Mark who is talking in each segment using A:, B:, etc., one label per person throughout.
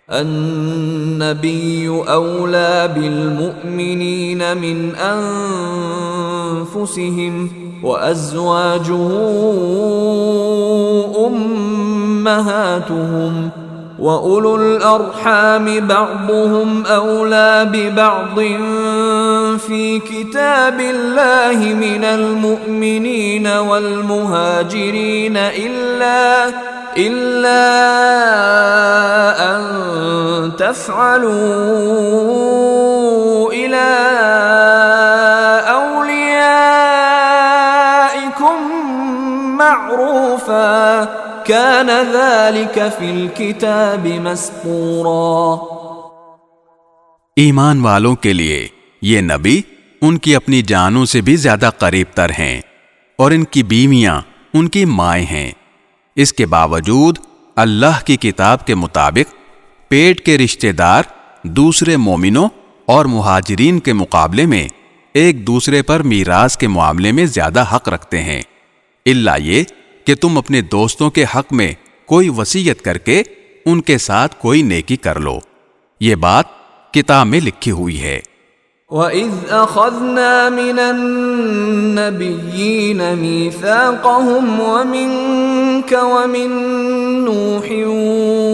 A: النبی اولی بالمؤمنین من انفسهم وازواجه امهاتهم وَأُولُو الْأَرْحَامِ بَعْضُهُمْ أَوْلَى بِبَعْضٍ فِي كِتَابِ اللَّهِ مِنَ الْمُؤْمِنِينَ وَالْمُهَاجِرِينَ إِلَّا أَن تَفْعَلُوا إِلَى أَوْلِيَائِكُمْ مَعْرُوفًا كَانَ ذَلِكَ فِي الْكِتَابِ مَسْطُورًا۔
B: ایمان والوں کے لیے یہ نبی ان کی اپنی جانوں سے بھی زیادہ قریب تر ہیں، اور ان کی بیویاں ان کی مائیں ہیں۔ اس کے باوجود اللہ کی کتاب کے مطابق پیٹ کے رشتہ دار دوسرے مومنوں اور مہاجرین کے مقابلے میں ایک دوسرے پر میراث کے معاملے میں زیادہ حق رکھتے ہیں، الا یہ کہ تم اپنے دوستوں کے حق میں کوئی وصیت کر کے ان کے ساتھ کوئی نیکی کر لو۔ یہ بات کتاب میں لکھی ہوئی ہے۔
A: وَإِذْ أَخَذْنَا مِنَ النَّبِيِّينَ مِيثَاقَهُمْ وَمِنْكَ وَمِنْ نُوحٍ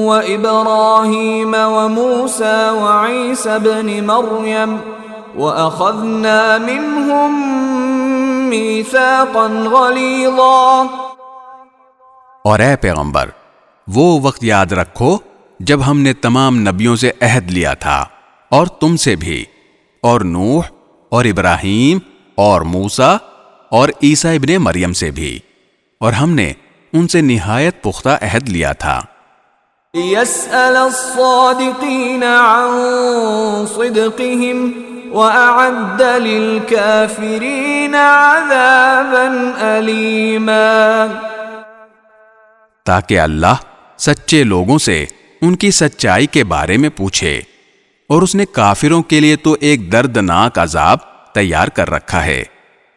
A: وَإِبْرَاهِيمَ وَمُوسَى وَعِيسَى ابْنِ مَرْيَمَ وَأَخَذْنَا مِنْهُمْ مِيثَاقًا غَلِيظًا۔
B: اور اے پیغمبر، وہ وقت یاد رکھو جب ہم نے تمام نبیوں سے عہد لیا تھا، اور تم سے بھی، اور نوح اور ابراہیم اور موسیٰ اور عیسیٰ ابن مریم سے بھی، اور ہم نے ان سے نہایت پختہ عہد لیا تھا۔
A: لِيَسْأَلَ الصَّادِقِينَ عَن صِدْقِهِمْ وَأَعَدَّ لِلْكَافِرِينَ عَذَابًا أَلِيمًا۔
B: تاکہ اللہ سچے لوگوں سے ان کی سچائی کے بارے میں پوچھے، اور اس نے کافروں کے لیے تو ایک دردناک عذاب تیار کر رکھا ہے۔